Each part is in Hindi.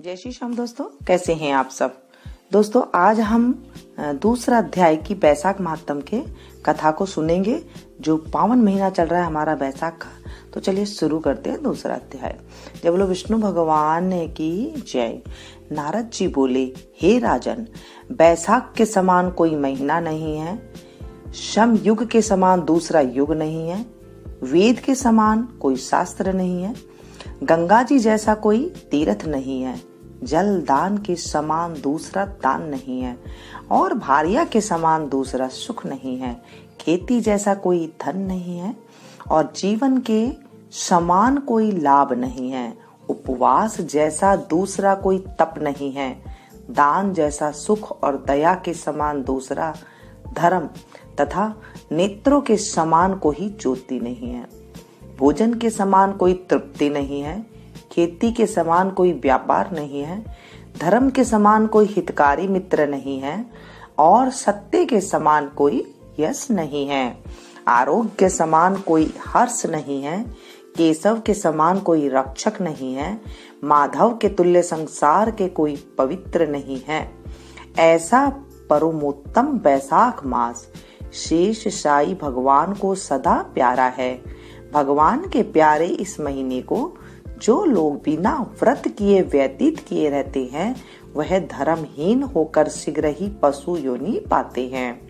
जय श्री श्याम दोस्तों, कैसे हैं आप सब। दोस्तों आज हम दूसरा अध्याय की बैसाख महात्म के कथा को सुनेंगे, जो पावन महीना चल रहा है हमारा बैसाख का। तो चलिए शुरू करते हैं दूसरा अध्याय। जय बोलो विष्णु भगवान की जय। नारद जी बोले, हे राजन, बैसाख के समान कोई महीना नहीं है, शम युग के समान दूसरा युग नहीं है, वेद के समान कोई शास्त्र नहीं है, गंगा जी जैसा कोई तीर्थ नहीं है, जल दान के समान दूसरा दान नहीं है, और भारिया के समान दूसरा सुख नहीं है, खेती जैसा कोई धन नहीं है, और जीवन के समान कोई लाभ नहीं है, उपवास जैसा दूसरा कोई तप नहीं है, दान जैसा सुख और दया के समान दूसरा धर्म तथा नेत्रों के समान कोई ज्योति नहीं है, भोजन के समान कोई तृप्ति नहीं है, खेती के समान कोई व्यापार नहीं है, धर्म के समान कोई हितकारी मित्र नहीं है, और सत्य के समान कोई यश नहीं है, आरोग्य के समान कोई हर्ष नहीं है, केशव के समान कोई रक्षक नहीं है, माधव के तुल्य संसार के कोई पवित्र नहीं है। ऐसा परमोत्तम बैसाख मास शेष साई भगवान को सदा प्यारा है। भगवान के प्यारे इस महीने को जो लोग बिना व्रत किए व्यतीत किए रहते हैं, वह धर्महीन होकर शीघ्र ही पशु योनि पाते हैं।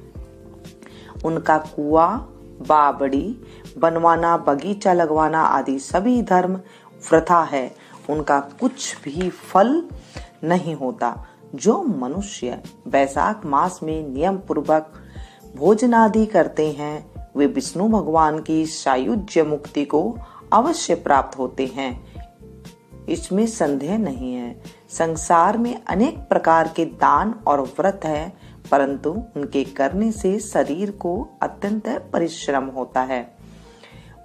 उनका कुआं, बावड़ी बनवाना, बगीचा लगवाना आदि सभी धर्म वृथा है, उनका कुछ भी फल नहीं होता। जो मनुष्य बैसाख मास में नियम पूर्वक भोजनादि करते हैं, वे विष्णु भगवान की सायुज्य मुक्ति को अवश्य प्राप्त होते हैं, इसमें संदेह नहीं है। संसार में अनेक प्रकार के दान और व्रत है, परंतु उनके करने से शरीर को अत्यंत परिश्रम होता है,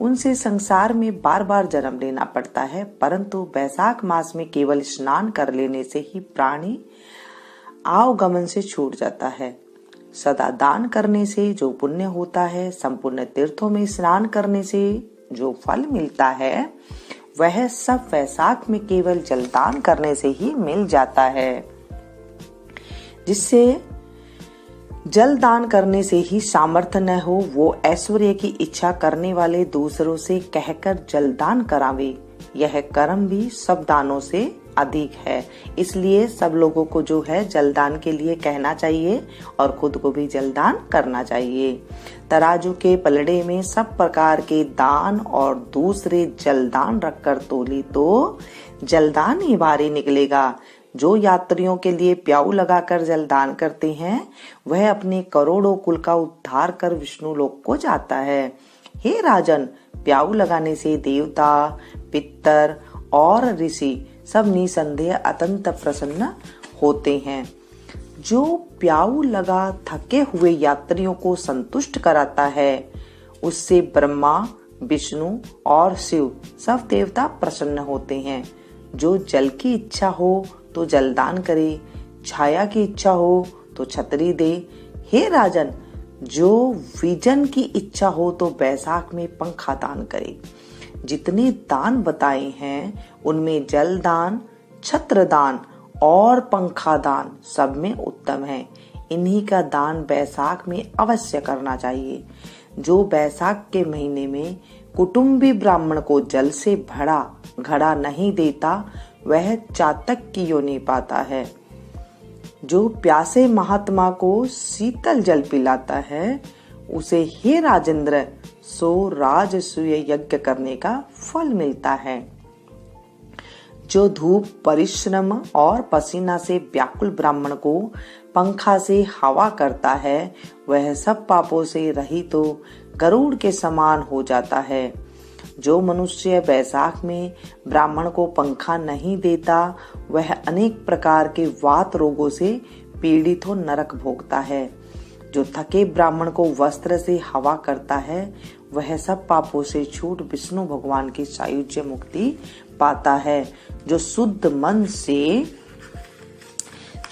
उनसे संसार में बार बार जन्म लेना पड़ता है। परंतु बैसाख मास में केवल स्नान कर लेने से ही प्राणी आवागमन से छूट जाता है। सदा दान करने से जो पुण्य होता है, संपूर्ण तीर्थों में स्नान करने से जो फल मिलता है, वह सब बैसाख में केवल जलदान करने से ही मिल जाता है। जिससे जलदान करने से ही सामर्थ्य न हो, वो ऐश्वर्य की इच्छा करने वाले दूसरों से कहकर जलदान करावे। यह कर्म भी सब दानों से अधिक है, इसलिए सब लोगों को जो है जलदान के लिए कहना चाहिए और खुद को भी जलदान करना चाहिए। तराजू के पलड़े में सब प्रकार के दान और दूसरे जलदान रखकर तोली तो जलदान ही भारी निकलेगा। जो यात्रियों के लिए प्याऊ लगाकर जलदान करते हैं, वह अपने करोड़ों कुल का उद्धार कर विष्णु लोक को जाता है। हे राजन, प्याऊ लगाने से देवता, पितर और ऋषि सब निसंदेह अत्यंत प्रसन्न होते हैं। जो प्याऊ लगा थके हुए यात्रियों को संतुष्ट कराता है, उससे ब्रह्मा, विष्णु और शिव सब देवता प्रसन्न होते हैं। जो जल की इच्छा हो तो जलदान करे, छाया की इच्छा हो तो छतरी दे। हे राजन, जो विजन की इच्छा हो तो बैसाख में पंखा दान करे। जितने दान बताए हैं, उनमें जल दान, छत्र दान और पंखा दान सब में उत्तम है। इन्हीं का दान बैसाख में अवश्य करना चाहिए। जो बैसाख के महीने में कुटुंबी ब्राह्मण को जल से भरा घड़ा नहीं देता, वह चातक की योनि पाता है। जो प्यासे महात्मा को शीतल जल पिलाता है, उसे हे राजेंद्र सो राजसूय यज्ञ करने का फल मिलता है। जो धूप, परिश्रम और पसीना से व्याकुल ब्राह्मण को पंखा से हवा करता है, वह सब पापों से रहित तो गरुड़ के समान हो जाता है। जो मनुष्य बैसाख में ब्राह्मण को पंखा नहीं देता, वह अनेक प्रकार के वात रोगों से पीड़ित हो नरक भोगता है। जो थके ब्राह्मण को वस्त्र से हवा करता है, वह सब पापों से छूट विष्णु भगवान की सायुज्य मुक्ति पाता है। जो शुद्ध मन से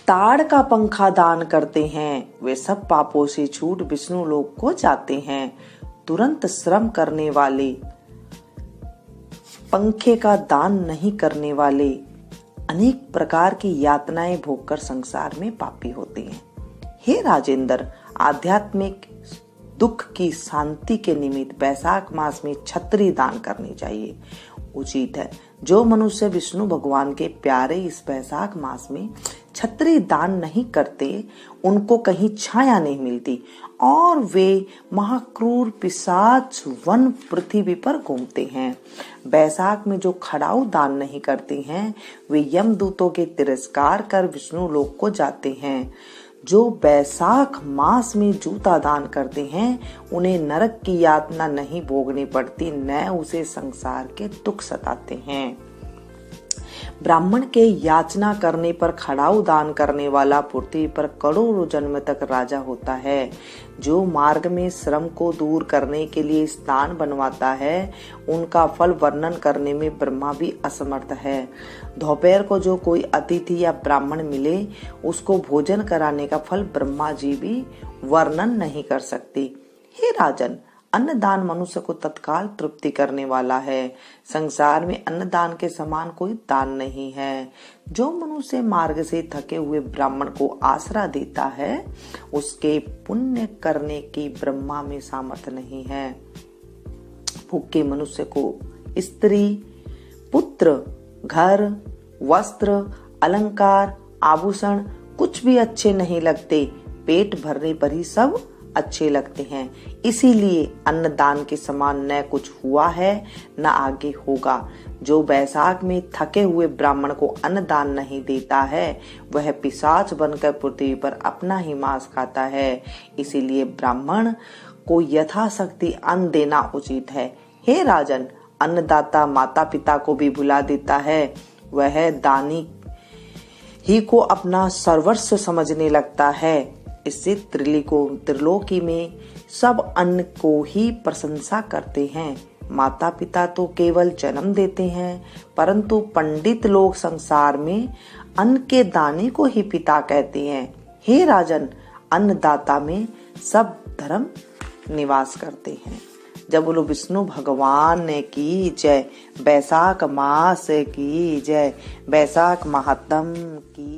ताड़ का पंखा दान करते हैं, वे सब पापों से छूट विष्णु लोक को जाते हैं। तुरंत श्रम करने वाले, पंखे का दान नहीं करने वाले, अनेक प्रकार की यातनाएं भोगकर संसार में पापी होते हैं। हे राजेंद्र, आध्यात्मिक दुख की शांति के निमित्त वैशाख मास में छत्री दान करनी चाहिए, उचित है। जो मनुष्य विष्णु भगवान के प्यारे इस वैशाख मास में छत्री दान नहीं करते, उनको कहीं छाया नहीं मिलती और वे महाक्रूर पिशाच वन पृथ्वी पर घूमते हैं। वैशाख में जो खड़ाऊ दान नहीं करते हैं, वे यमदूतों के तिरस्कार कर विष्णु लोक को जाते हैं। जो वैशाख मास में जूता दान करते हैं, उन्हें नरक की यातना नहीं भोगनी पड़ती, न उसे संसार के दुख सताते हैं। ब्राह्मण के याचना करने पर खड़ाऊ दान करने वाला पृथ्वी पर करोड़ों जन्म तक राजा होता है। जो मार्ग में श्रम को दूर करने के लिए स्थान बनवाता है, उनका फल वर्णन करने में ब्रह्मा भी असमर्थ है। दोपहर को जो कोई अतिथि या ब्राह्मण मिले, उसको भोजन कराने का फल ब्रह्मा जी भी वर्णन नहीं कर सकते। हे राजन, अन्नदान मनुष्य को तत्काल तृप्ति करने वाला है। संसार में अन्नदान के समान कोई दान नहीं है। जो मनुष्य मार्ग से थके हुए ब्राह्मण को आसरा देता है, उसके पुण्य करने की ब्रह्मा में सामर्थ्य नहीं है। भूखे मनुष्य को स्त्री, पुत्र, घर, वस्त्र, अलंकार, आभूषण कुछ भी अच्छे नहीं लगते। पेट भरने पर ही सब अच्छे लगते हैं। इसीलिए अन्नदान के समान न कुछ हुआ है, न आगे होगा। जो वैशाख में थके हुए ब्राह्मण को अन्नदान नहीं देता है, वह पिशाच बनकर पृथ्वी पर अपना ही मांस खाता है। इसीलिए ब्राह्मण को यथाशक्ति अन्न देना उचित है। हे राजन, अन्नदाता माता पिता को भी भुला देता है। वह दानी ही को अपना सर्वस्व समझने लगता है। इससे त्रिलोकी में सब अन्न को ही प्रशंसा करते हैं। माता पिता तो केवल जन्म देते हैं, परंतु पंडित लोग संसार में अन्न के दाने को ही पिता कहते हैं। हे राजन, अन्नदाता में सब धर्म निवास करते हैं। जब बोलो विष्णु भगवान की जय, वैशाख मास की जय, वैशाख महात्म की